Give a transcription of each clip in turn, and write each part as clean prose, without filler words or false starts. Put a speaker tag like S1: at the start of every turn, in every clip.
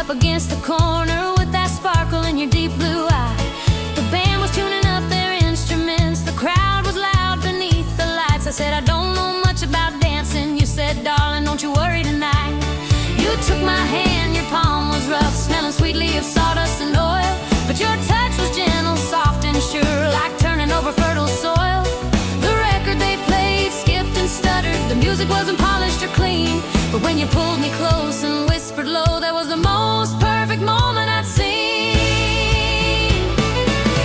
S1: up against the corner with that sparkle in your deep blue eye. The band was tuning up their instruments, the crowd was loud beneath the lights. I said, I don't know much about dancing. You said, darling, don't you worry tonight. You took my hand, your palm was rough, smelling sweetly of sawdust and oil, but your touch was gentle, soft and sure, like turning over fertile soil. The record they played skipped and stuttered, the music wasn't polished or clean, but when you pulled me close and whispered low, that was the most perfect moment I'd seen.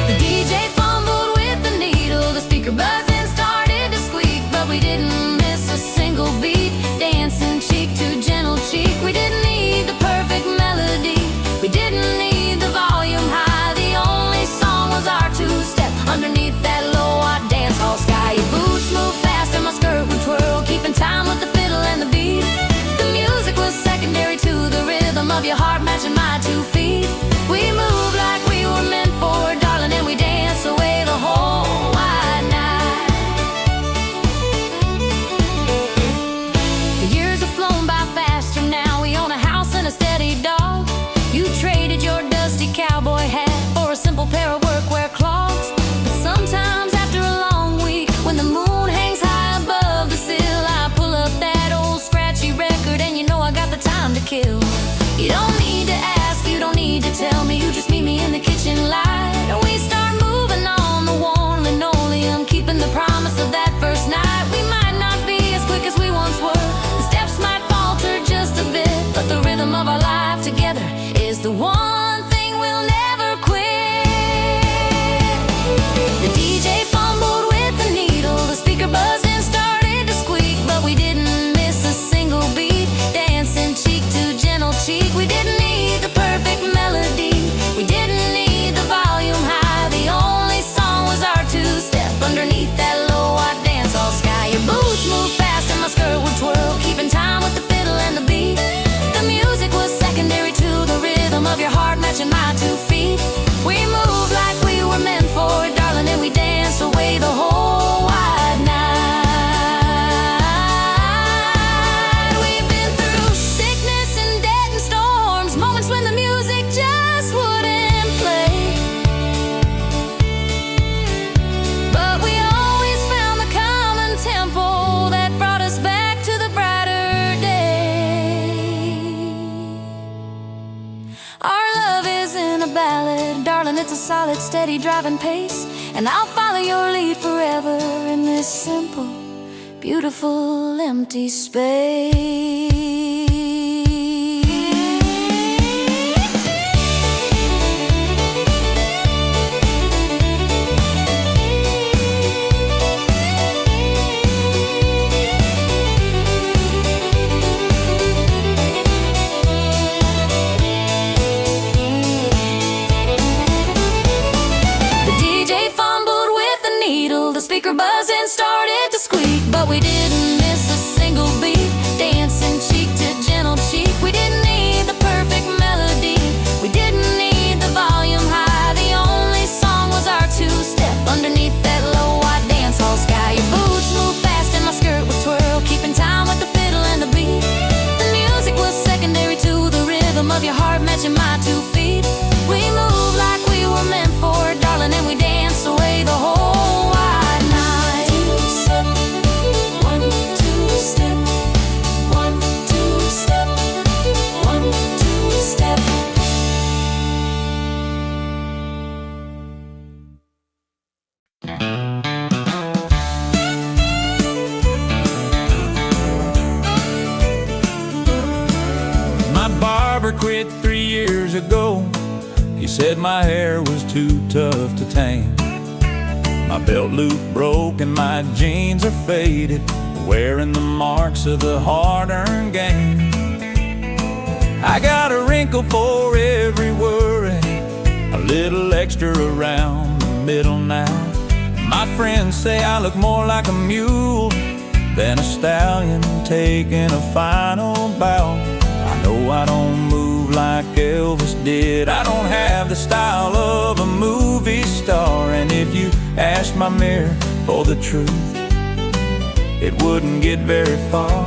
S1: The DJ fumbled with the needle, the speaker buzzed and started to squeak, but we didn't miss a single beat, dancing cheek to gentle cheek. We didn't need the perfect melody, we didn't need the volume high, the only song was our two-step underneath that low-watt dance hall sky. Your boots moved fast and my skirt would twirl, keeping time with the fiddle and the beat. The music was secondary to the rhythm of your heart matching my 2 feet. We moved like we were meant for, darling, and we danced away the whole wide night. The years have flown by faster now, we own a house and a steady dog. You traded your dusty cowboy hat for a simple pair of workwear clogs. But sometimes after a long week, when the moon hangs high above the sill, I pull up that old scratchy record and you know I got the time to kill. You don't need to ask, you don't need to tell me, you just meet me in the kitchen light, and we start moving on the worn linoleum, keeping the promise of that first night. We might not be as quick as we once were, the steps might falter just a bit, but the rhythm of our life together is the one thing we'll never quit. The DJ fumbled with the needle, the speaker buzzed and started to squeak, but we didn't miss a single beat, dancing cheek to gentle cheek. We didn't need the perfect melody, we didn't need the volume high, the only song was our two-step underneath that low-watt dance hall sky. Your boots moved fast and my skirt would twirl, keeping time with the fiddle and the beat. The music was secondary to the rhythm of your heart matching my 2 feet. We moved like we were meant for, darling, and we danced away the whole wide night. We've been through sickness and death and storms, moments when the music just wouldn't play, but we always found the common tempo that brought us back to the brighter day. Our love isn't a ballad, darling, it's a solid, steady driving pace, and I'll follow your lead forever in this simple, beautiful, empty space. The speaker buzzed and started to squeak, but we didn't miss a single beat, dancing cheek to gentle cheek. We didn't need the perfect melody, we didn't need the volume high, the only song was our two-step underneath that low-watt dance hall sky. Your boots moved fast and my skirt would twirl, keeping time with the fiddle and the beat. The music was secondary to the rhythm of your heart matching my 2 feet. We moved like we were meant for, darling, and we danced away the whole wide night. One, two, step, one, two, step, one, two, step.
S2: My barber quit 3 years ago. He said my hair was too tough to tame. My belt loop broke and my jeans are faded, wearing the marks of the hard-earned gain. I got a wrinkle for every worry, a little extra around the middle now. My friends say I look more like a mule than a stallion taking a final bow. I know I don't move like Elvis did, I don't have the style of a movie star, and if you asked my mirror for the truth, it wouldn't get very far.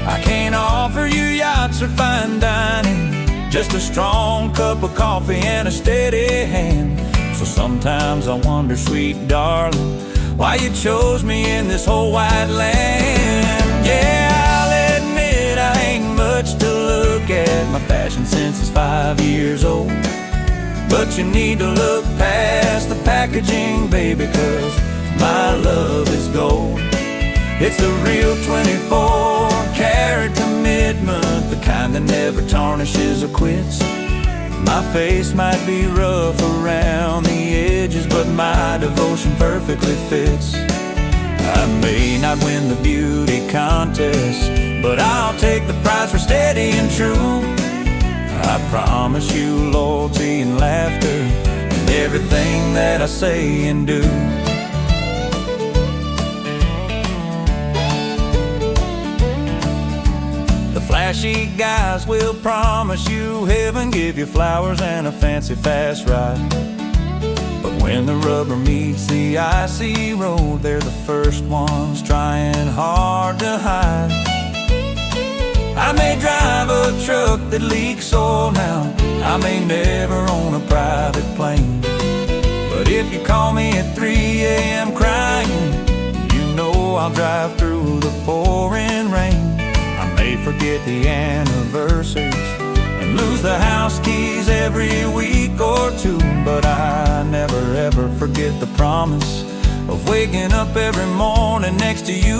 S2: I can't offer you yachts or fine dining, just a strong cup of coffee and a steady hand. So sometimes I wonder, sweet darling, why you chose me in this whole wide land. Yeah, I'll admit I ain't much to look at. My fashion sense is 5 years old. But you need to look past the packaging, baby, 'cause my love is gold. It's the real 24-karat commitment, the kind that never tarnishes or quits. My face might be rough around the edges, but my devotion perfectly fits. I may not win the beauty contest, but I'll take the prize for steady and true. I promise you loyalty and laughter in everything that I say and do. The flashy guys will promise you heaven, give you flowers and a fancy fast ride. But when the rubber meets the icy road, they're the first ones trying hard to hide. I may drive a truck that leaks oil now, I may never own a private plane, but if you call me at 3 a.m. crying, you know I'll drive through the pouring rain. I may forget the anniversaries and lose the house keys every week or two, but I never ever forget the promise of waking up every morning next to you.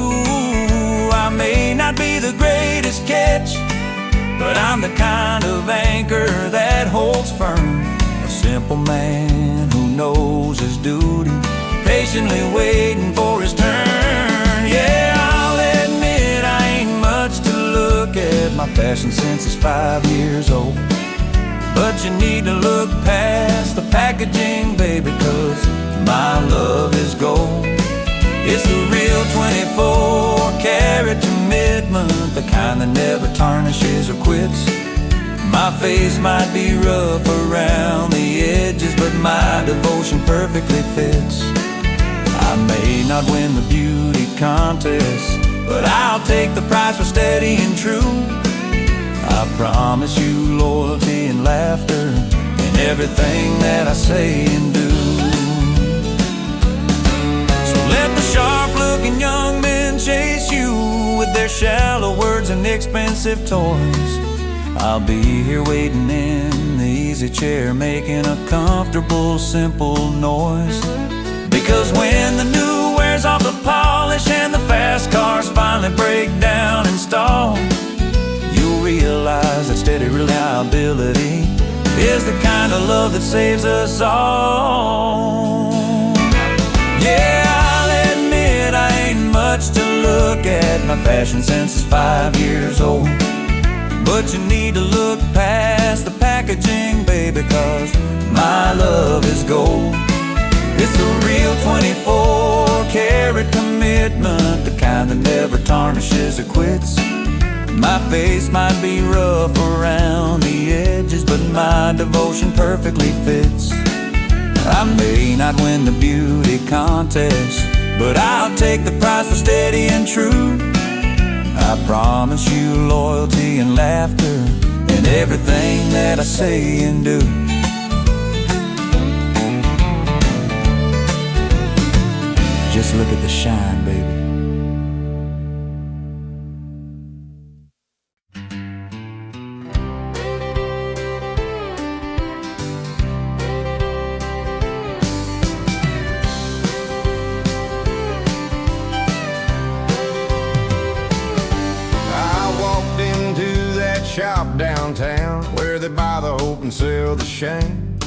S2: I may not be the greatest catch, but I'm the kind of anchor that holds firm. A simple man who knows his duty, patiently waiting for his turn. Yeah, I'll admit I ain't much to look at. My fashion sense is 5 years old. But you need to look past the packaging, baby, 'cause my love is gold. It's the real 24-karat commitment, the kind that never tarnishes or quits. My face might be rough around the edges, but my devotion perfectly fits. I may not win the beauty contest, but I'll take the prize for steady and true. I promise you loyalty and laughter in everything that I say and do. Let the sharp-looking young men chase you with their shallow words and expensive toys. I'll be here waiting in the easy chair, making a comfortable, simple noise. Because when the new wears off the polish and the fast cars finally break down and stall, you'll realize that steady reliability is the kind of love that saves us all. Yeah, I ain't much to look at. My fashion sense is 5 years old. But you need to look past the packaging, baby, 'cause my love is gold. It's the real 24-karat commitment, the kind that never tarnishes or quits. My face might be rough around the edges, but my devotion perfectly fits. I may not win the beauty contest, but I'll take the prize for steady and true. I promise you loyalty and laughter in everything that I say and do. Just look at the shine, baby.
S3: Shop downtown where they buy the hope and sell the shame.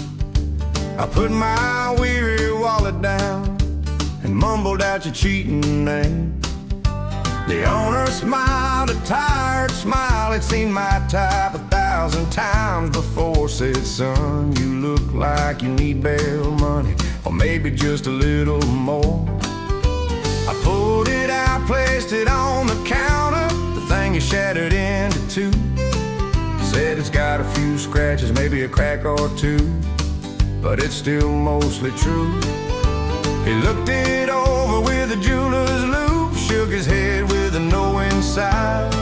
S3: I put my weary wallet down and mumbled out your cheating name. The owner smiled a tired smile. He'd seen my type 1,000 times before. Said, son, you look like you need bail money, or maybe just a little more. I pulled it out, placed it on the counter. The thing is shattered into two. Said it's got a few scratches, maybe a crack or two, but it's still mostly true. He looked it over with a jeweler's loupe, shook his head with a no inside.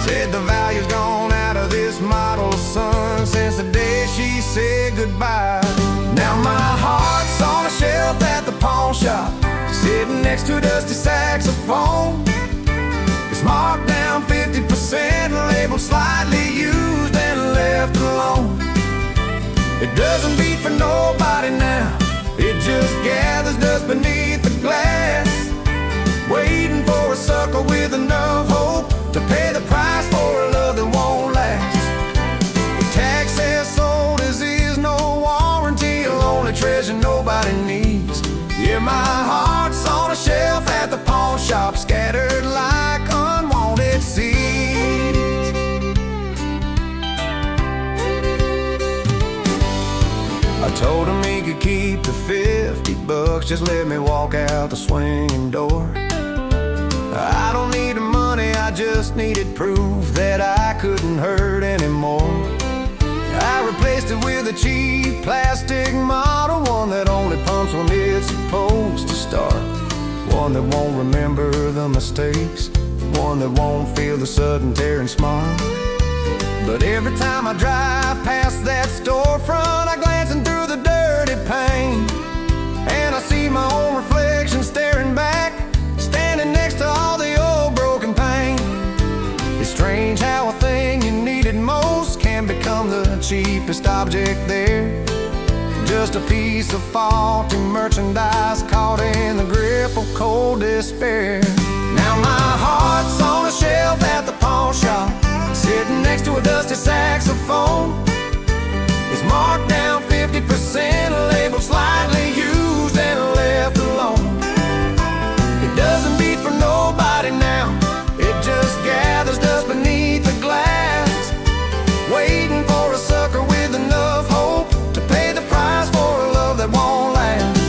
S3: Said the value's gone out of this model, son. Said next to a dusty saxophone. It's marked down 50%, labeled slightly used and left alone. It doesn't beat for nobody now, it just gathers dust beneath the glass, waiting for a sucker with enough hope to pay the price for a love that won't last. The tag says sold as is, no warranty, a lonely treasure nobody needs. Yeah, my heart's on a shelf at the pawn shop, scattered like unwanted seeds. I told him he could keep the $50, just let me walk out the swinging door. I don't need the money, I just needed proof that I couldn't hurt anymore. I replaced it with a cheap plastic model, one that only pumps when it's supposed to start, one that won't remember the mistakes, one that won't feel the sudden tear and smile. But every time I drive past that storefront, I glance in through the dirty pane, and I see my own reflection staring back, standing next to all the old broken pain. It's strange how a thing you needed most can become the cheapest object there. Just a piece of faulty merchandise caught in the grip of cold despair. Now my heart's on a shelf at the pawn shop, sitting next to a dusty saxophone. It's marked down 50%, labeled slightly used and left alone. It doesn't beat for nobody now, it just gathers dust beneath the glass, waiting for a sucker with enough hope to pay the price for a love that won't last.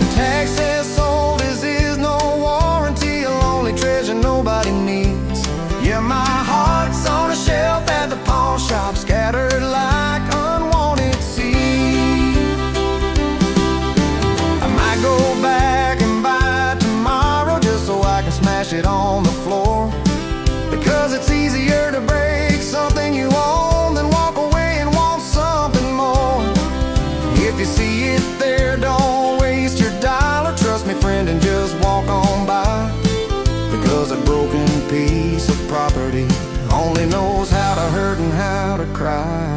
S3: The tag says sold as is, no warranty, a lonely treasure nobody needs. Yeah, my heart's on a shelf at the pawn shop, scattered like unwanted seeds. I might go back and buy it tomorrow just so I can smash it on the floor, because it's easier to break something you own than walk away and want something more. If you see it there, don't waste your dollar, trust me friend, and just walk on by, because a broken piece of property only knows how to hurt and how to cry.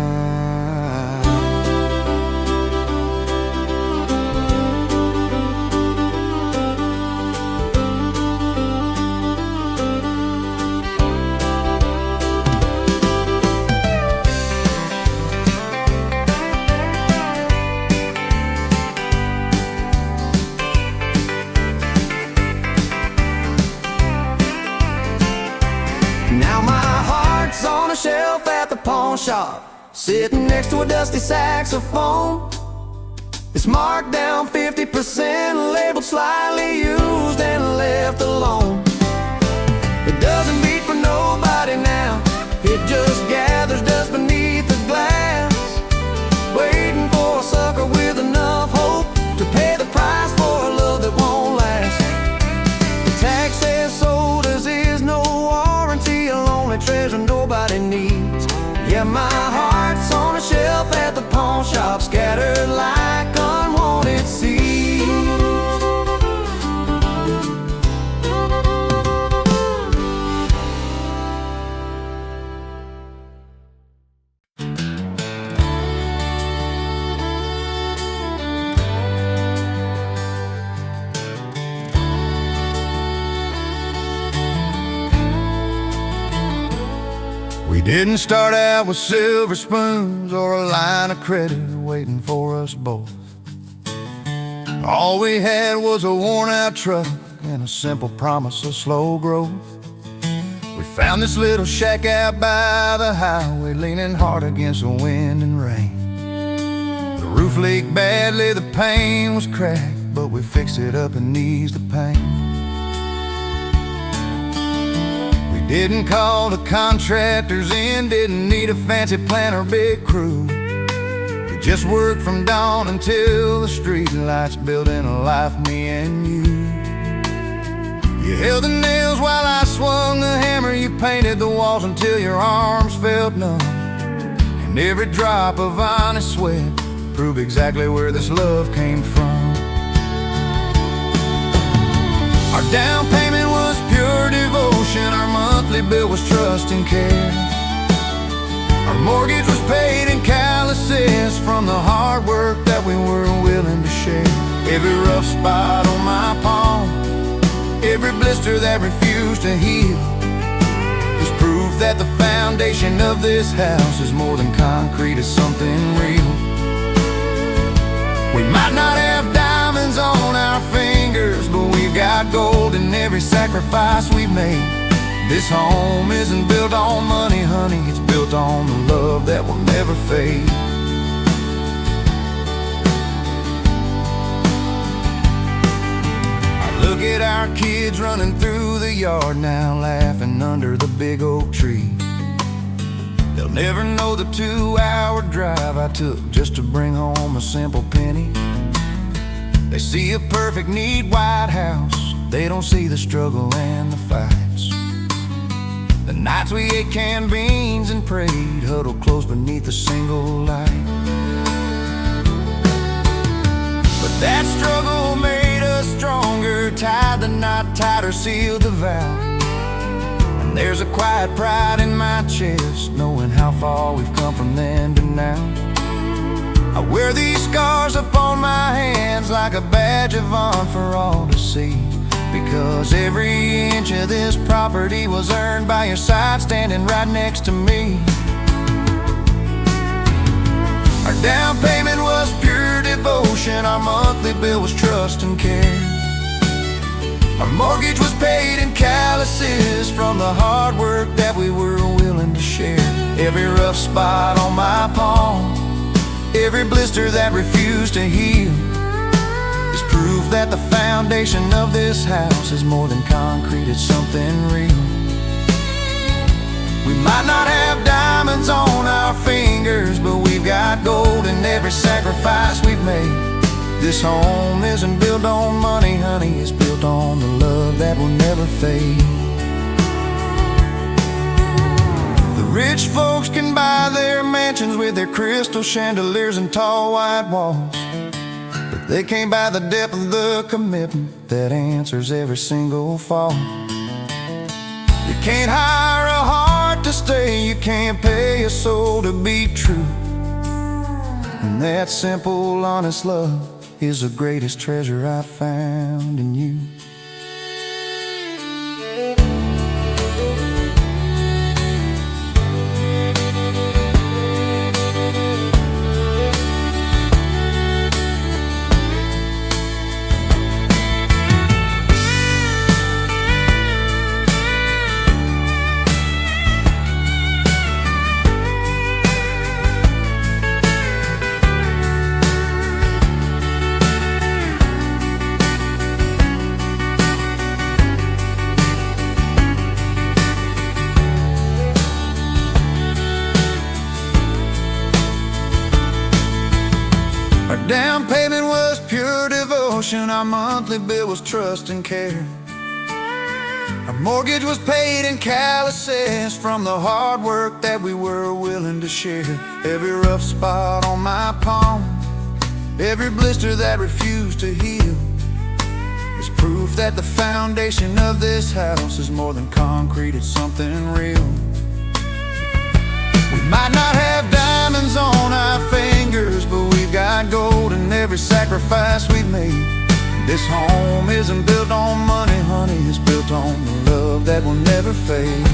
S3: Now my heart's on a shelf at the pawn shop, sitting next to a dusty saxophone. It's marked down 50%, labeled slightly used and left alone. It doesn't beat for nobody now, it just gathers dust beneath the glass, waiting for a sucker with enough hope to pay the price for a love that won't last. The tag says sold as is, no warranty, a lonely treasure nobody needs. Yeah, my heart's on a shelf at the pawn shop, scattered like unwanted seeds. We didn't start out with silver spoons or a line of credit waiting for us both. All we had was a worn-out truck and a simple promise of slow growth. We found this little shack out by the highway, leaning hard against the wind and rain. The roof leaked badly, the paint was cracked, but we fixed it up and eased the pain. Didn't call the contractors in, didn't need a fancy plan or big crew. We just worked from dawn until the street lights, building a life, me and you. You held the nails while I swung the hammer, you painted the walls until your arms felt numb. And every drop of honest sweat proved exactly where this love came from. Our down payment was pure devotion, our monthly bill was trust and care. Our mortgage was paid in calluses from the hard work that we were willing to share. Every rough spot on my palm, every blister that refused to heal, is proof that the foundation of this house is more than concrete, it's something real. We might not have diamonds on our fingers, but we've got gold in every sacrifice we've made. This home isn't built on money, honey, it's built on the love that will never fade. I look at our kids running through the yard now, laughing under the big oak tree. They'll never know the 2-hour drive I took just to bring home a simple penny. They see a perfect, neat white house, they don't see the struggle and the fights. The nights we ate canned beans and prayed, huddled close beneath a single light. But that struggle made us stronger, tied the knot tighter, sealed the vow. And there's a quiet pride in my chest, knowing how far we've come from then to now. I wear these scars upon my hands like a badge of honor for all to see, because every inch of this property was earned by your side, standing right next to me. Our down payment was pure devotion, our monthly bill was trust and care. Our mortgage was paid in calluses from the hard work that we were willing to share. Every rough spot on my palm, every blister that refused to heal, is proof that the foundation of this house is more than concrete, it's something real. We might not have diamonds on our fingers, but we've got gold in every sacrifice we've made. This home isn't built on money, honey, it's built on the love that will never fade. The rich folks can buy their mansions with their crystal chandeliers and tall white walls, but they can't buy the depth of the commitment that answers every single fall. You can't hire a heart to stay, you can't pay a soul to be true. And that simple, honest love is the greatest treasure I found in you. Our down payment was pure devotion, our monthly bill was trust and care. Our mortgage was paid in calluses from the hard work that we were willing to share. Every rough spot on my palm, every blister that refused to heal, is proof that the foundation of this house is more than concrete, it's something real. We might not have diamonds on our fingers, but we've got gold in every sacrifice we've made. This home isn't built on money, honey, it's built on the love that will never fade.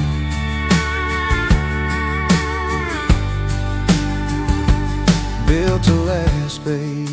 S3: Built to last, baby.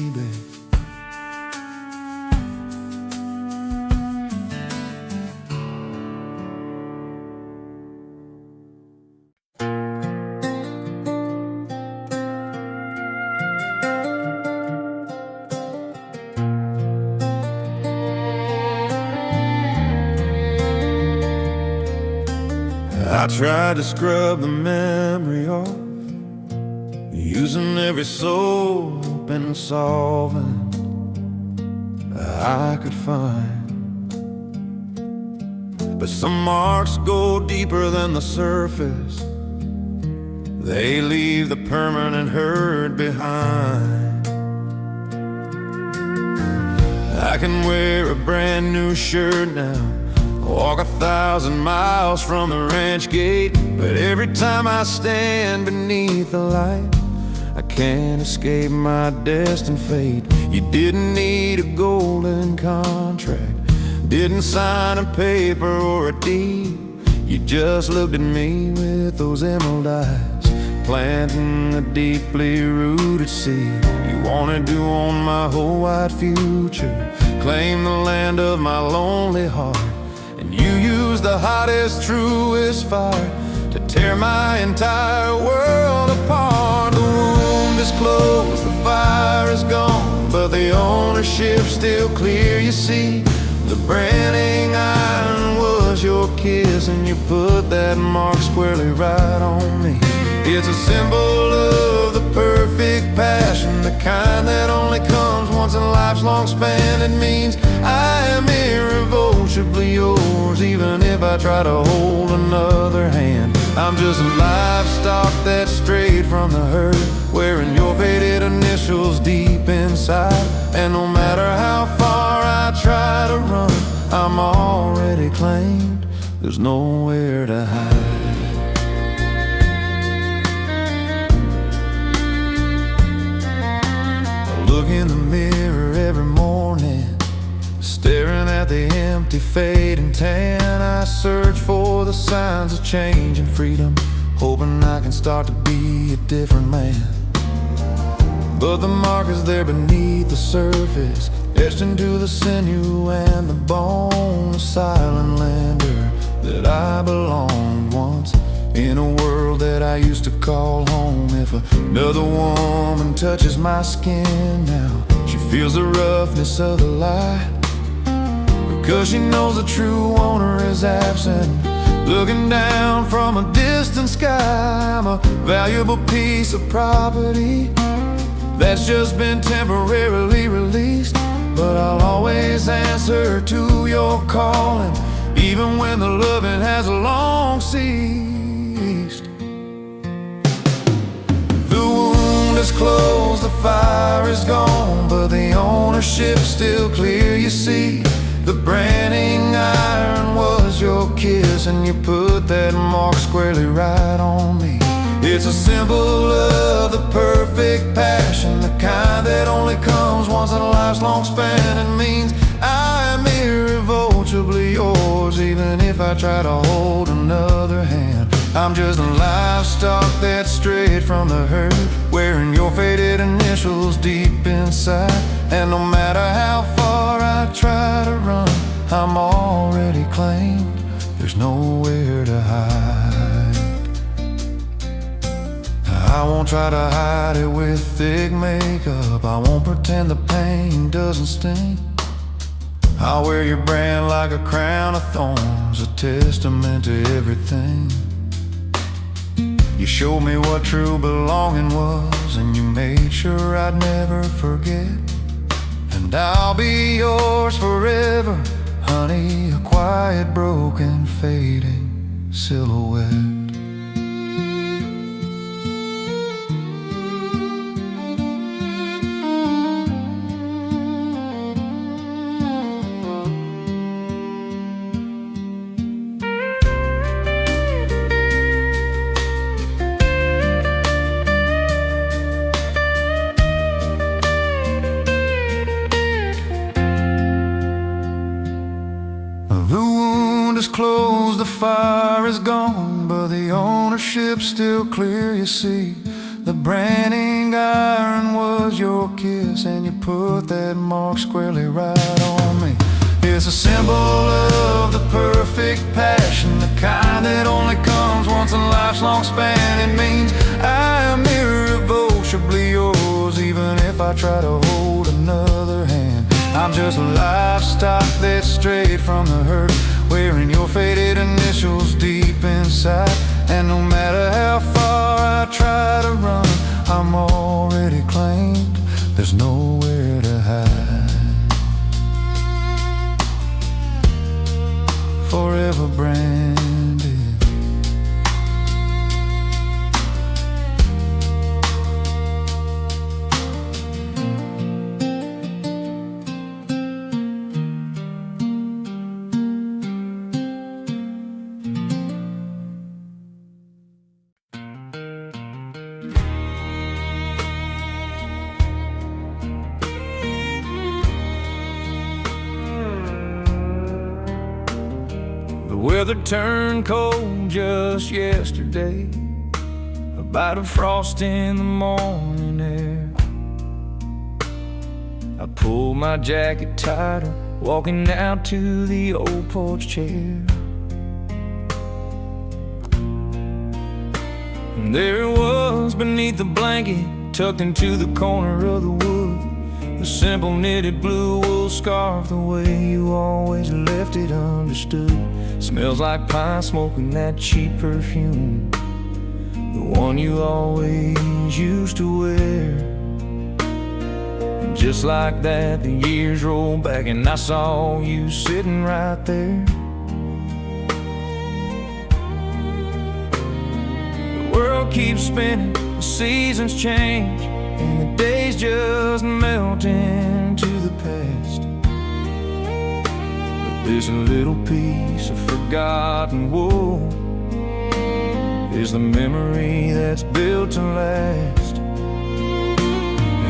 S3: I tried to scrub the memory off, using every soap and solvent I could find. But some marks go deeper than the surface, they leave the permanent hurt behind. I can wear a brand new shirt now, walk 1,000 miles from the ranch gate, but every time I stand beneath the light, I can't escape my destined fate. You didn't need a golden contract, didn't sign a paper or a deed. You just looked at me with those emerald eyes, planting a deeply rooted seed. You wanted to own my whole wide future, claim the land of my lonely heart, and you used the hottest, truest fire to tear my entire world apart. The wound is closed, the fire is gone, but the ownership's still clear, you see. The branding iron was your kiss, and you put that mark squarely right on me. It's a symbol of the perfect passion, the kind that only comes once in life's long span. It means I am irrevocably yours, even if I try to hold another hand. I'm just livestock that's strayed from the herd, wearing your faded initials deep inside. And no matter how far I try to run, I'm already claimed, there's nowhere to hide. Look in the mirror every morning, staring at the empty fading tan. I search for the signs of change and freedom, hoping I can start to be a different man. But the mark is there beneath the surface, etched into the sinew and the bone. A silent lander that I belonged once, in a world that I used to call home. If another woman touches my skin now, she feels the roughness of the lie, because she knows the true owner is absent, looking down from a distant sky. I'm a valuable piece of property that's just been temporarily released, but I'll always answer to your calling, even when the loving has long ceased. The wound is closed, the fire is gone, but the ownership's still clear, you see. The branding iron was your kiss, and you put that mark squarely right on me. It's a symbol of the perfect passion, the kind that only comes once in a life's long span. It means I am irrevocably yours, even if I try to hold another hand. I'm just a livestock that's strayed from the herd, wearing your faded initials deep inside. And no matter how far I try to run, I'm already claimed, there's nowhere to hide. I won't try to hide it with thick makeup, I won't pretend the pain doesn't sting. I'll wear your brand like a crown of thorns, a testament to everything. You showed me what true belonging was, and you made sure I'd never forget. And I'll be yours forever, honey, a quiet, broken, fading silhouette. Closed, the fire is gone, but the ownership's still clear, you see. The branding iron was your kiss, and you put that mark squarely right on me. It's a symbol of the perfect passion, the kind that only comes once in life's long span. It means I am irrevocably yours, even if I try to hold another hand. I'm just a livestock that's strayed from the herd, wearing your faded initials deep inside. And no matter how far I try to run, I'm already claimed, there's nowhere to hide. Forever branded.
S2: The weather turned cold just yesterday, a bite of frost in the morning air. I pulled my jacket tighter, walking out to the old porch chair. And there it was beneath the blanket, tucked into the corner of the wood, the simple knitted blue wool scarf, the way you always left it understood. Smells like pine smoke and that cheap perfume, the one you always used to wear. And just like that, the years rolled back and I saw you sitting right there. The world keeps spinning, the seasons change, and the days just melt into the past. But this little piece of forgotten wool is the memory that's built to last.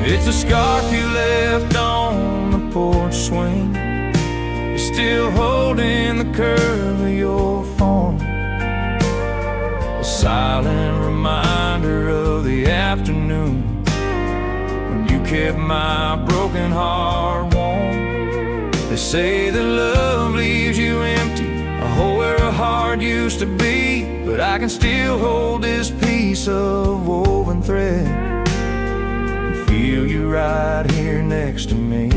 S2: It's a scarf you left on the porch swing, it's still holding the curve of your form, a silent reminder of the afternoon when you kept my broken heart warm. They say that love leaves you empty, a hole where a heart used to be, but I can still hold this piece of woven thread and feel you right here next to me.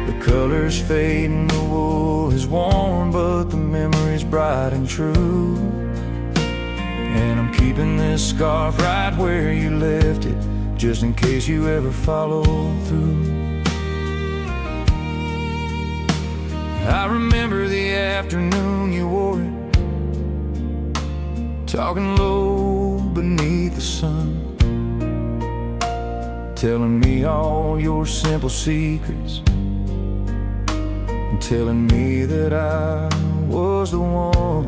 S2: The colors fade and the wool is worn, but the memory's bright and true. And I'm keeping this scarf right where you left it, just in case you ever follow through. I remember the afternoon you wore it, talking low beneath the sun, telling me all your simple secrets, and telling me that I was the one.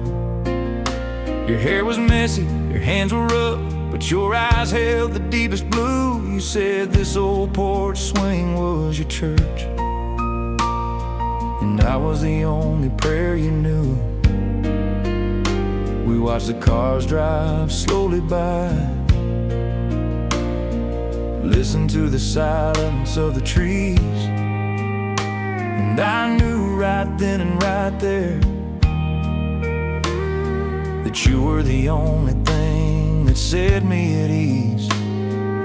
S2: Your hair was messy, your hands were rough, but your eyes held the deepest blue. You said this old porch swing was your church, and I was the only prayer you knew. We watched the cars drive slowly by, listened to the silence of the trees, and I knew right then and right there that you were the only thing that set me at ease.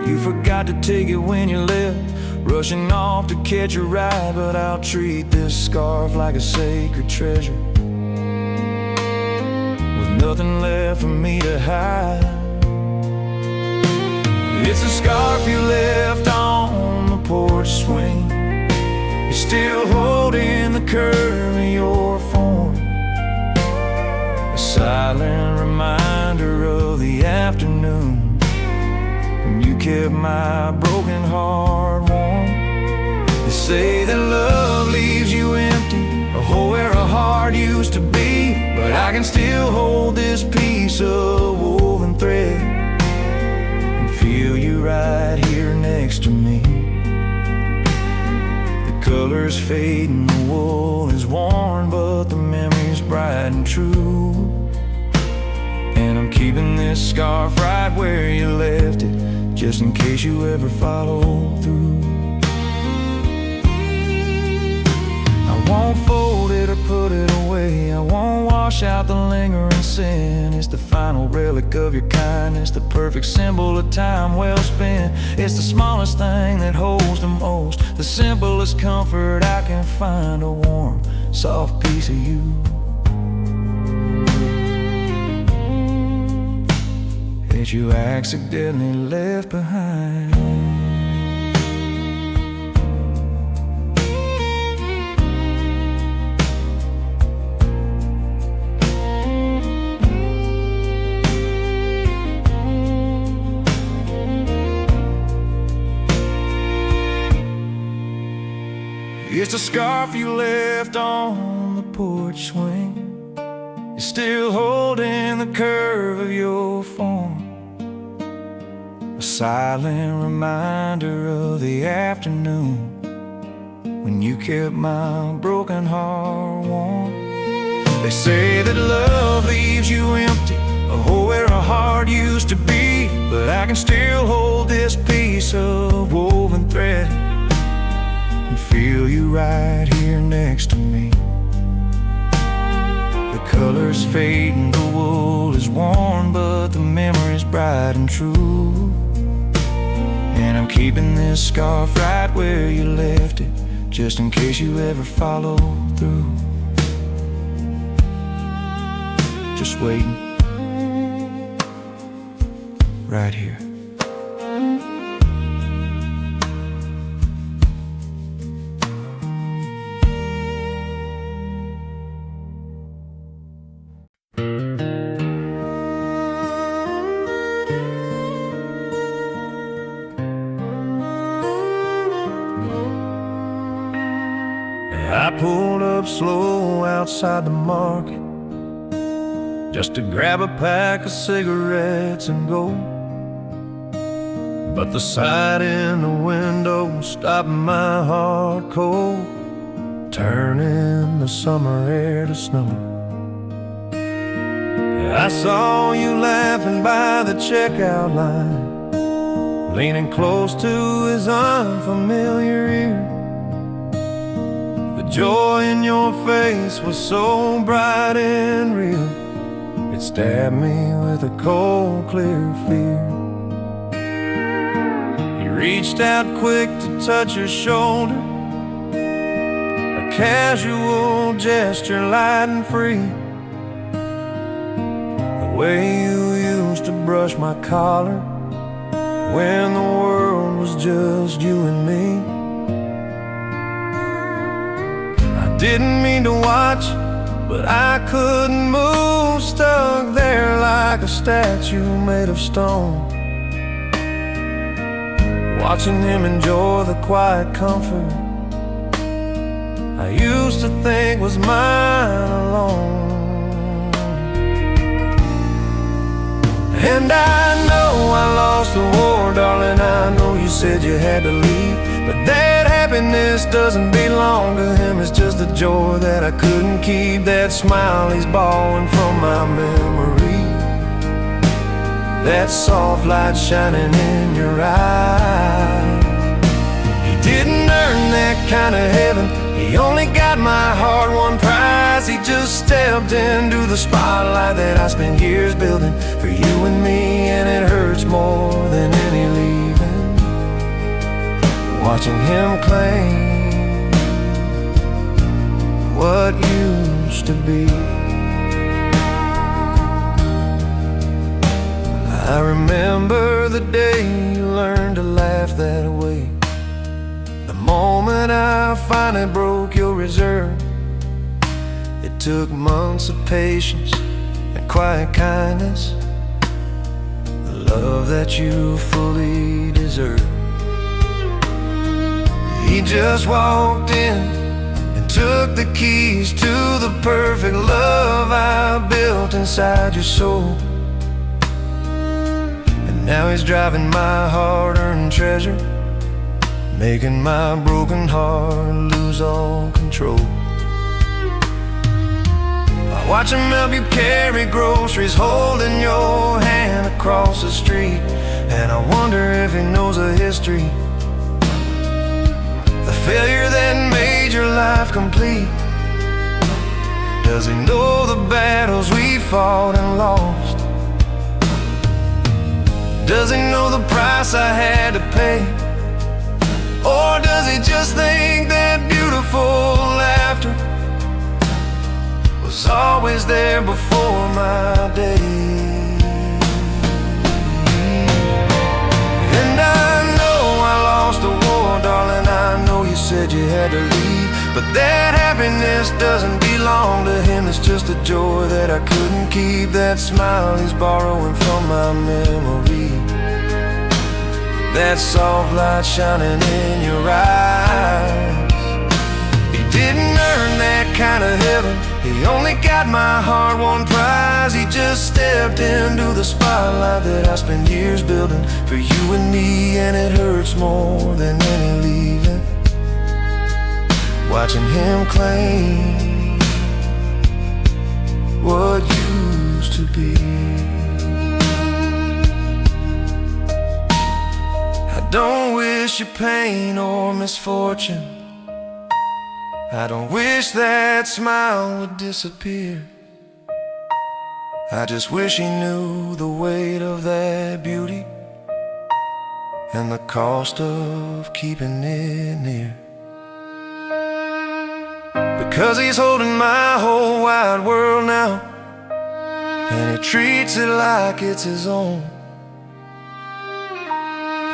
S2: You forgot to take it when you left, rushing off to catch a ride, but I'll treat this scarf like a sacred treasure, with nothing left for me to hide. It's a scarf you left on the porch swing, you're still holding the curve of your form, a silent reminder of the afternoon when you kept my broken heart warm. They say that love leaves you empty, a hole where a heart used to be, but I can still hold this piece of woven thread and feel you right here next to me. The colors fade and the wool is worn, but the memory's bright and true. And I'm keeping this scarf right where you left it, just in case you ever follow through. I won't fold it or put it away, I won't wash out the lingering sin. It's the final relic of your kindness, the perfect symbol of time well spent. It's the smallest thing that holds the most, the simplest comfort I can find, a warm, soft piece of you that you accidentally left behind. It's a scarf you left on the porch swing, you're still holding the curve of your form, a silent reminder of the afternoon when you kept my broken heart warm.
S3: They say that love leaves you empty, oh, where a heart used to be. But I can still hold this piece of woven thread and feel you right here next to me. The colors fade and the wool is worn, but the memory's bright and true. And I'm keeping this scarf right where you left it, just in case you ever follow through. Just waiting right here. I pulled up slow outside the market just to grab a pack of cigarettes and go. But the sight in the window stopped my heart cold, turning the summer air to snow. I saw you laughing by the checkout line, leaning close to his unfamiliar ear. The joy in your face was so bright and real, it stabbed me with a cold, clear fear. He reached out quick to touch your shoulder, a casual gesture light and free. The way you used to brush my collar when the world was just you and me. I didn't mean to watch, but I couldn't move, stuck there like a statue made of stone, watching him enjoy the quiet comfort I used to think was mine alone. And I know I lost the war, darling, I know you said you had to leave, but that happiness doesn't belong to him. It's just a joy that I couldn't keep, that smile he's borrowing from my memory, that soft light shining in your eyes. He didn't earn that kind of heaven, he only got my heart one prize. He just stepped into the spotlight that I spent years building for you and me, and it hurts more than any leaving, watching him claim what used to be. I remember the day you learned to laugh that way, the moment I finally broke your reserve. It took months of patience and quiet kindness, the love that you fully deserve. He just walked in and took the keys to the perfect love I built inside your soul. And now he's driving my hard-earned treasure, making my broken heart lose all control. I watch him help you carry groceries, holding your hand across the street, and I wonder if he knows the history, the failure that made your life complete. Does he know the battles we fought and lost? Does he know the price I had to pay? Or does he just think that beautiful laughter was always there before my day? And I know I lost the war, darling, I know you said you had to leave, but that happiness doesn't belong to him. It's just a joy that I couldn't keep, that smile he's borrowing from my memory, that soft light shining in your eyes. He didn't earn that kind of heaven, he only got my heart one prize. He just stepped into the spotlight that I spent years building for you and me, and it hurts more than any leaving, watching him claim what used to be. I don't wish you pain or misfortune. I don't wish that smile would disappear. I just wish he knew the weight of that beauty and the cost of keeping it near. Because he's holding my whole wide world now, and he treats it like it's his own.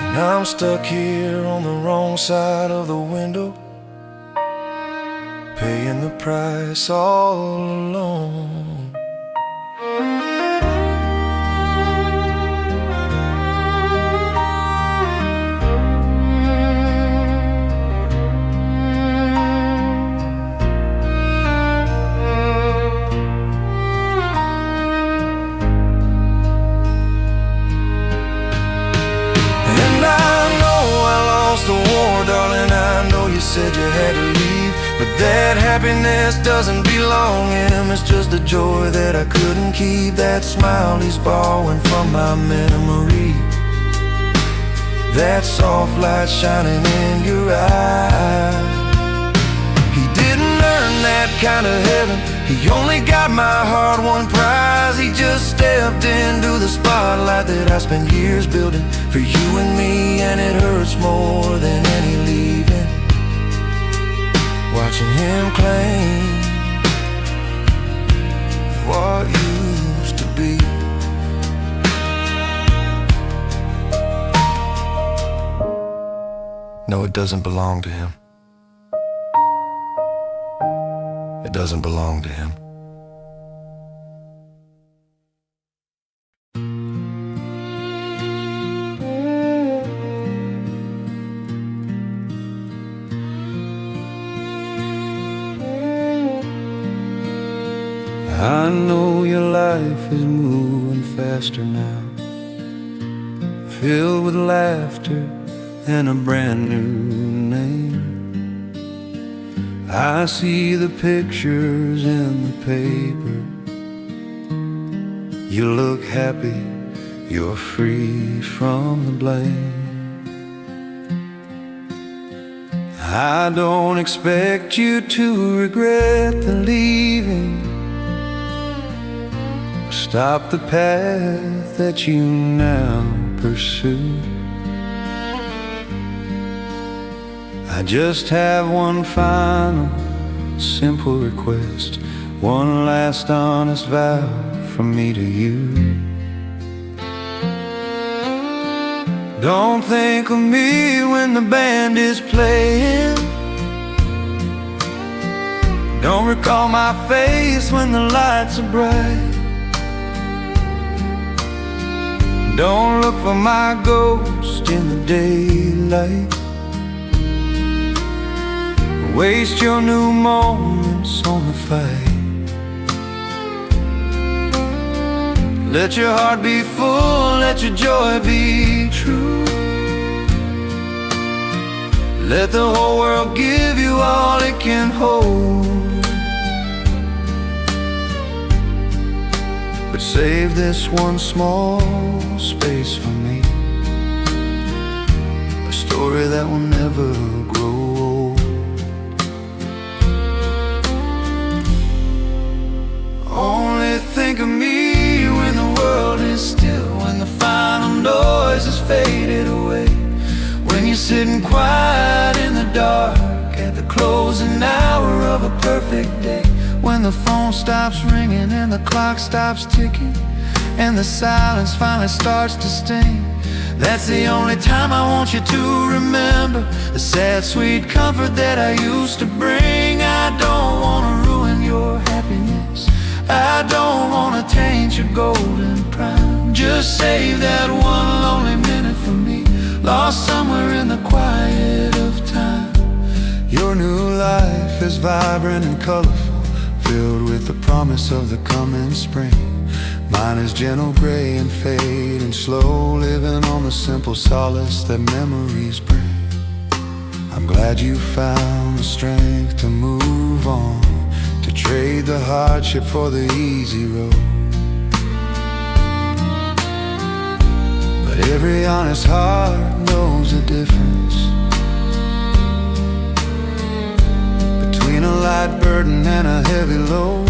S3: And I'm stuck here on the wrong side of the window, paying the price all alone. You said you had to leave, but that happiness doesn't belong in him. It's just the joy that I couldn't keep, that smile he's borrowing from my memory, that soft light shining in your eye. He didn't earn that kind of heaven, he only got my heart one prize. He just stepped into the spotlight that I spent years building for you and me, and it hurts more than any leaving, watching him claim what used to be. No, it doesn't belong to him. It doesn't belong to him. I know your life is moving faster now, filled with laughter and a brand new name. I see the pictures in the paper. You look happy, you're free from the blame. I don't expect you to regret the leaving, stop the path that you now pursue. I just have one final simple request, one last honest vow from me to you. Don't think of me when the band is playing. Don't recall my face when the lights are bright. Don't look for my ghost in the daylight. Waste your new moments on the fight. Let your heart be full, let your joy be true. Let the whole world give you all it can hold, but save this one small space for me, a story that will never grow old. Only think of me when the world is still, when the final noise has faded away, when you're sitting quiet in the dark at the closing hour of a perfect day, when the phone stops ringing and the clock stops ticking and the silence finally starts to sting. That's the only time I want you to remember the sad, sweet comfort that I used to bring. I don't want to ruin your happiness, I don't want to taint your golden prime. Just save that one lonely minute for me, lost somewhere in the quiet of time. Your new life is vibrant and colorful, filled with the promise of the coming spring. Mine is gentle gray and fading slow, living on the simple solace that memories bring. I'm glad you found the strength to move on, to trade the hardship for the easy road. But every honest heart knows the difference between a light burden and a heavy load.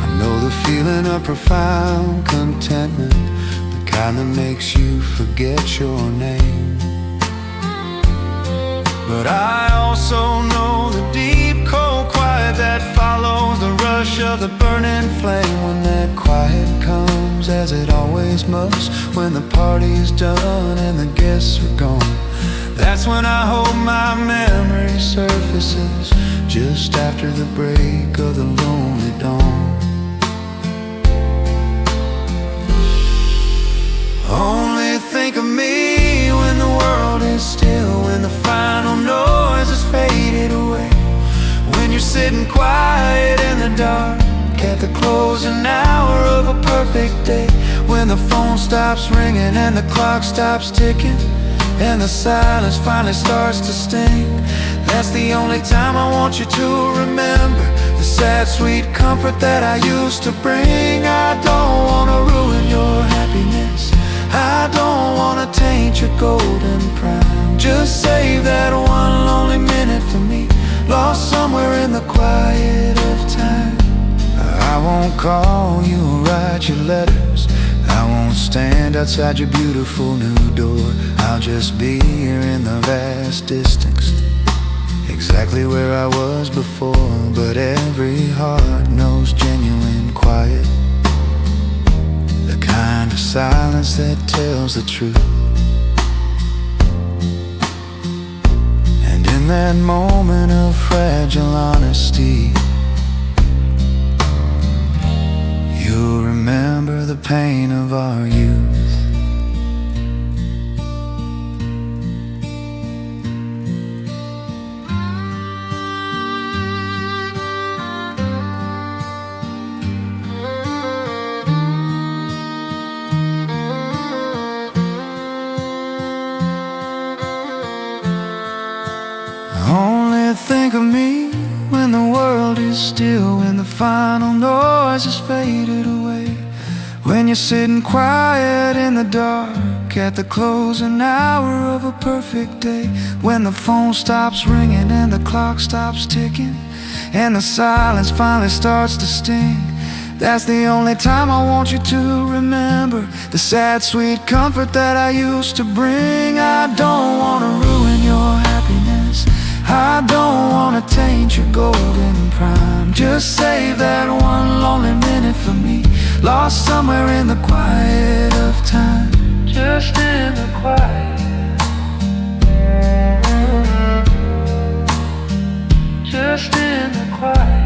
S3: I know the feeling of profound contentment, the kind that makes you forget your name. But I also know the deep, cold quiet that follows the rush of the burning flame. When that quiet comes, as it always must, when the party's done and the guests are gone, that's when I hope my memory surfaces, just after the break of the lonely dawn. Only think of me when the world is still, when the final noise has faded away, when you're sitting quiet in the dark at the closing hour of a perfect day, when the phone stops ringing and the clock stops ticking and the silence finally starts to sting. That's the only time I want you to remember the sad, sweet comfort that I used to bring. I don't want to ruin your happiness, I don't wanna taint your golden prime. Just save that one lonely minute for me, lost somewhere in the quiet of time. I won't call you or write your letters, I won't stand outside your beautiful new door. I'll just be here in the vast distance, exactly where I was before. But every heart knows genuine quiet, the kind of silence that tells the truth. And in that moment of fragile honesty, you'll remember the pain of our youth. Only think of me when the world is still, when the final noise has faded away, when you're sitting quiet in the dark at the closing hour of a perfect day, when the phone stops ringing and the clock stops ticking and the silence finally starts to sting. That's the only time I want you to remember the sad, sweet comfort that I used to bring. I don't want to ruin your happiness, I don't wanna taint your golden prime. Just save that one lonely minute for me, lost somewhere in the quiet of time. Just in the quiet, just in the quiet.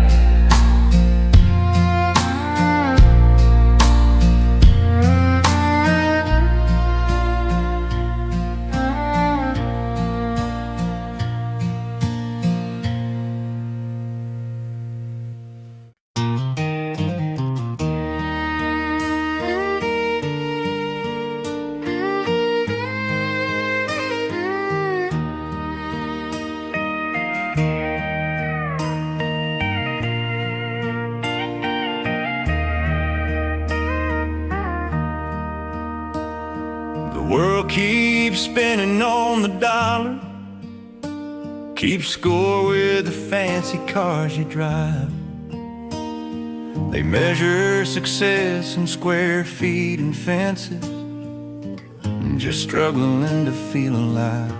S3: The world keeps spinning on the dollar, keeps score with the fancy cars you drive. They measure success in square feet and fences, and just struggling to feel alive.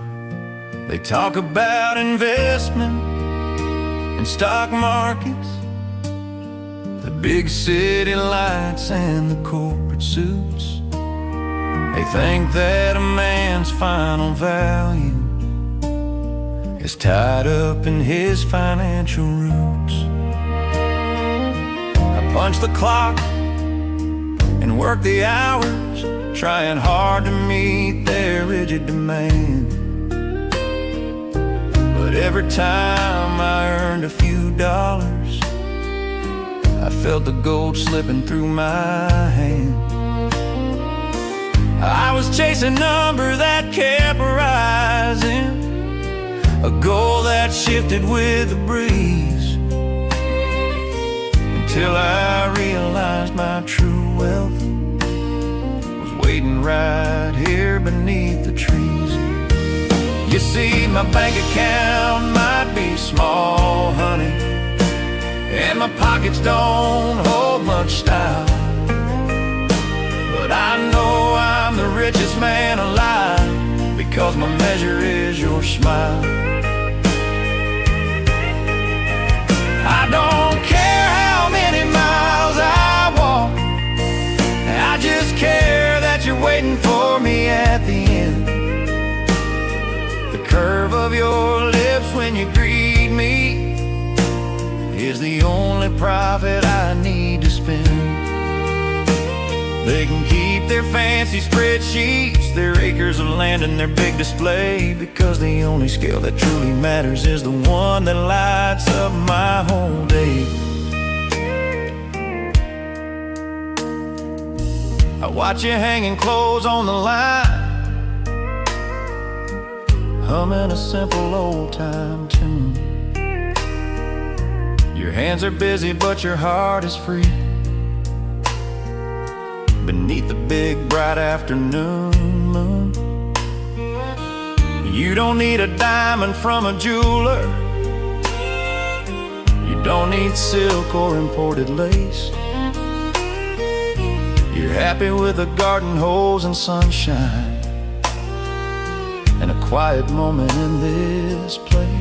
S3: They talk about investment and stock markets, the big city lights and the corporate suits. They think that a man's final value is tied up in his financial roots. I punch the clock and work the hours, trying hard to meet their rigid demand. But every time I earned a few dollars, I felt the gold slipping through my hand. I was chasing a number that kept rising, a goal that
S2: moonlight shifted with the breeze, until I realized my true wealth was waiting right here beneath the trees. You see, my bank account might be small, honey, and my pockets don't hold much style, but I know I'm the richest man alive, because my measure is your smile. I don't care how many miles I walk, I just care that you're waiting for me at the end. The curve of your lips when you greet me is the only profit I need to spend. They can keep their fancy spreadsheets, their acres of land and their big display, because the only scale that truly matters is the one that lights up my whole day. I watch you hanging clothes on the line, humming a simple old-time tune. Your hands are busy but your heart is free, beneath the big bright afternoon moon. You don't need a diamond from a jeweler, you don't need silk or imported lace. You're happy with a garden hose and sunshine, and a quiet moment in this place.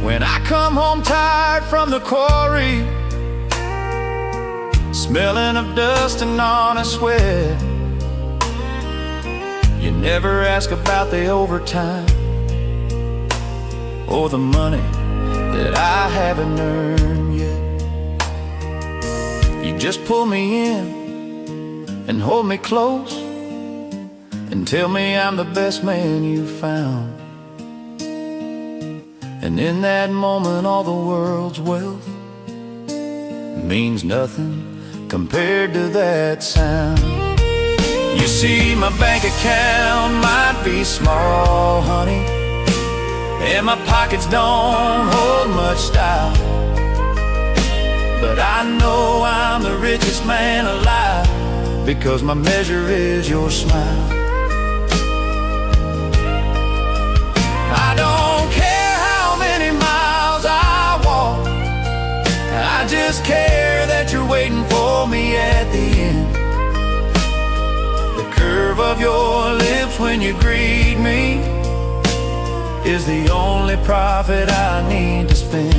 S2: When I come home tired from the quarry, smelling of dust and honest sweat, you never ask about the overtime or the money that I haven't earned yet. You just pull me in and hold me close and tell me I'm the best man you've found. And in that moment all the world's wealth means nothing compared to that sound. You see, my bank account might be small, honey, and my pockets don't hold much style, but I know I'm the richest man alive, because my measure is your smile. I don't care how many miles I walk, I just care that you're waiting for me at the end. The curve of your lips when you greet me is the only profit I need to spend.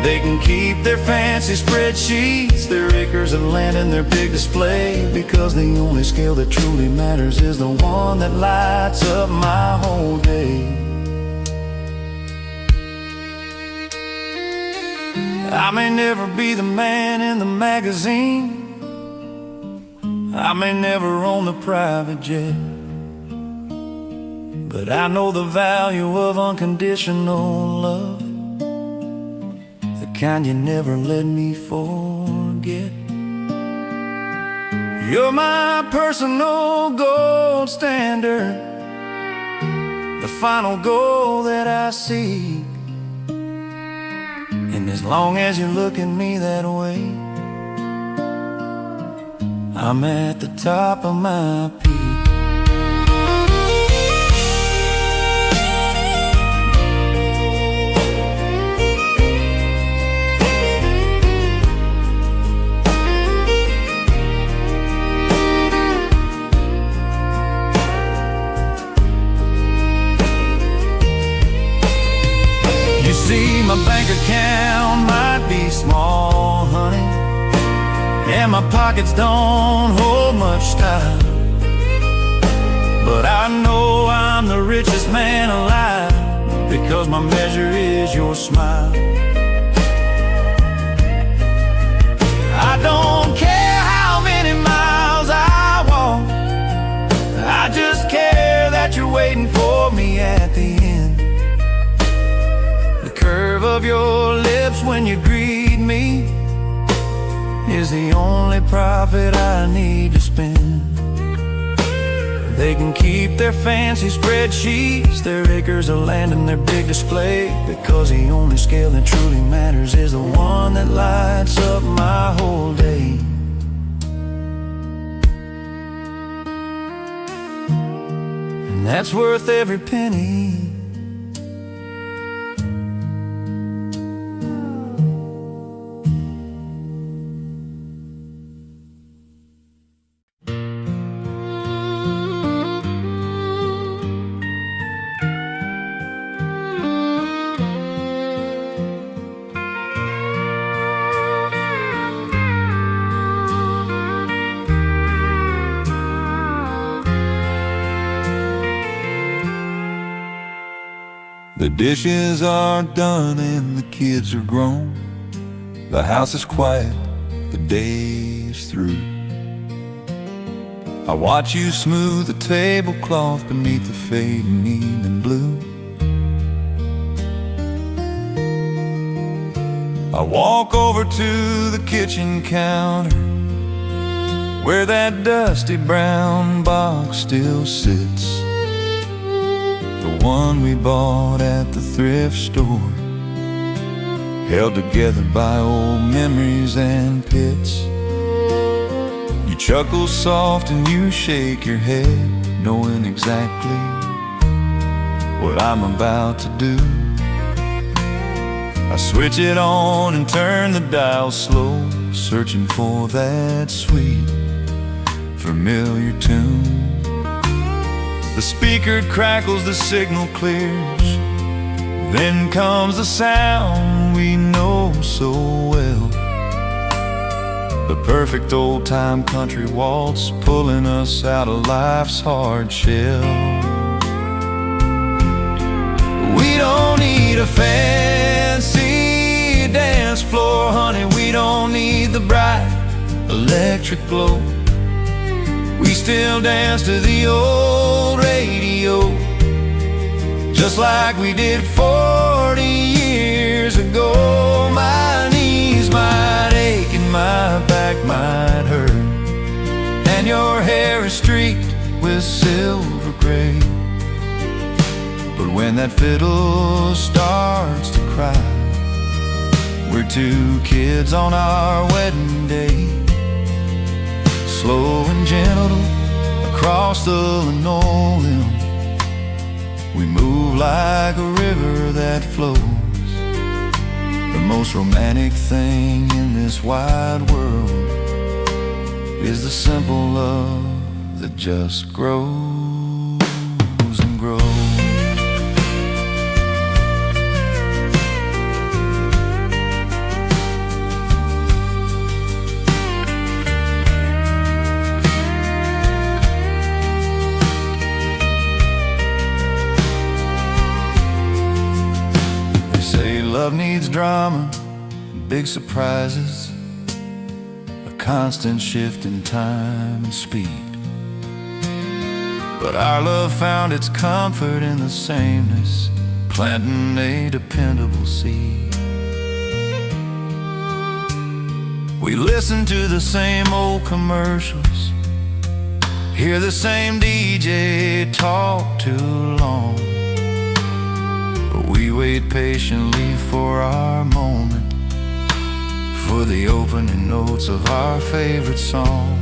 S2: They can keep their fancy spreadsheets, their acres of land and their big display, because the only scale that truly matters is the one that lights up my whole day. I may never be the man in the magazine, I may never own the private jet, but I know the value of unconditional love, the kind you never let me forget. You're my personal gold standard, the final goal that I seek. And as long as you look at me that way, I'm at the top of my peak. You see, my bank account might be small, honey, and my pockets don't hold much style, but I know I'm the richest man alive, because my measure is your smile. I don't care how many miles I walk, I just care that you're waiting for me at the end. The curve of your lips when you greet me is the only profit I need to spend. They can keep their fancy spreadsheets, their acres of land and their big display, because the only scale that truly matters is the one that lights up my whole day. And that's worth every penny.
S4: The dishes are done and the kids are grown. The house is quiet, the day is through. I watch you smooth the tablecloth beneath the fading evening blue. I walk over to the kitchen counter, where that dusty brown box still sits, the one we bought at the thrift store, held together by old memories and pits. You chuckle soft and you shake your head, knowing exactly what I'm about to do. I switch it on and turn the dial slow, searching for that sweet, familiar tune. The speaker crackles, the signal clears, then comes the sound we know so well, the perfect old-time country waltz, pulling us out of life's hard shell. We don't need a fancy dance floor, honey, we don't need the bright electric glow. We still dance to the old radio, just like we did 40 years ago. My knees might ache and my back might hurt, and your hair is streaked with silver gray. But when that fiddle starts to cry, we're two kids on our wedding day, slow and gentle across the linoleum. We move like a river that flows. The most romantic thing in this wide world is the simple love that just grows and grows. Love needs drama and big surprises, a constant shift in time and speed. But our love found its comfort in the sameness, planting a dependable seed. We listen to the same old commercials, hear the same DJ talk too long, but we wait patiently for our moment, for the opening notes of our favorite song.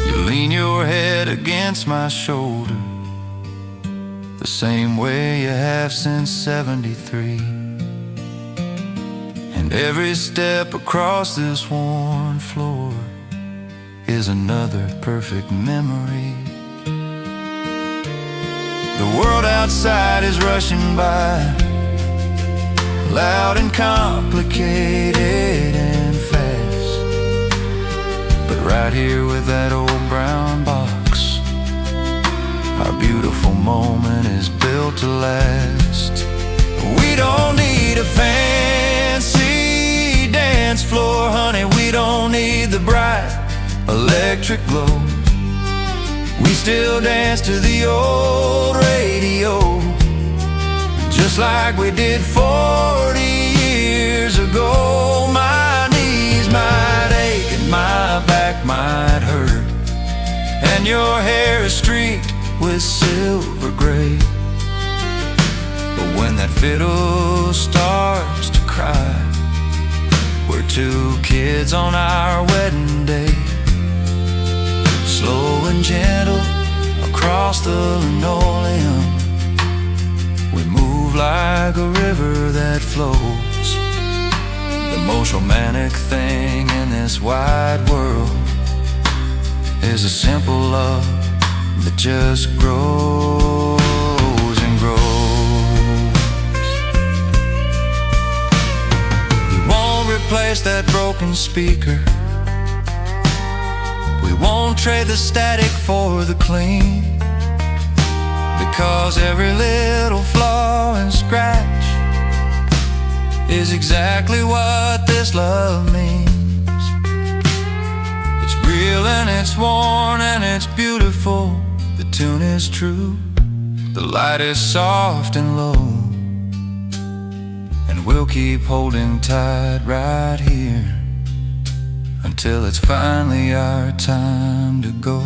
S4: You lean your head against my shoulder, the same way you have since '73. And every step across this worn floor is another perfect memory. The world outside is rushing by, loud and complicated and fast. But right here with that old brown box, our beautiful moment is built to last. We don't need a fancy dance floor, honey, we don't need the bright electric glow. We still dance to the old radio, just like we did 40 years ago. My knees might ache and my back might hurt, and your hair is streaked with silver gray. But when that fiddle starts to cry, we're two kids on our wedding day. Slow and gentle across the linoleum, we move like a river that flows. The most romantic thing in this wide world is a simple love that just grows and grows. We won't replace that broken speaker, we won't trade the static for the clean, because every little flaw and scratch is exactly what this love means. It's real and it's worn and it's beautiful. The tune is true, the light is soft and low, and we'll keep holding tight right here until it's finally our time to go.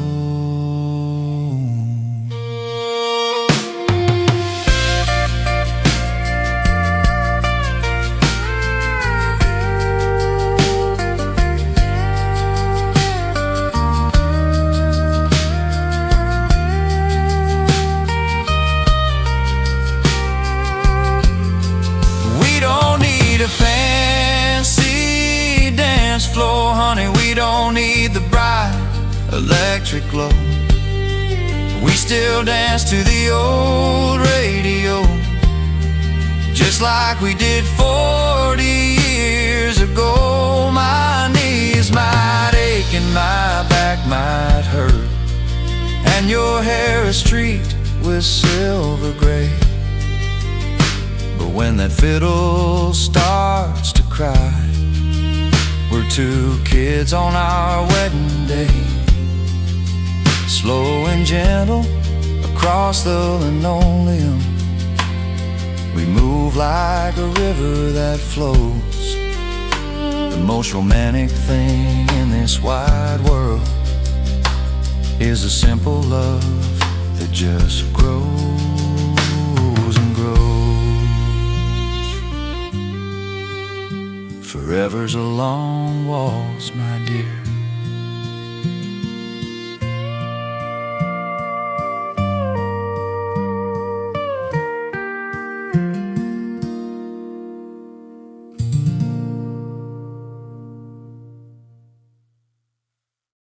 S4: A fancy dance floor, honey, we don't need the bright electric glow. We still dance to the old radio, just like we did 40 years ago. My knees might ache and my back might hurt, and your hair is streaked with silver gray. But when that fiddle starts to cry, we're two kids on our wedding day. Slow and gentle across the linoleum, we move like a river that flows. The most romantic thing in this wide world is a simple love that just grows and grows. Forever's a long waltz, my dear,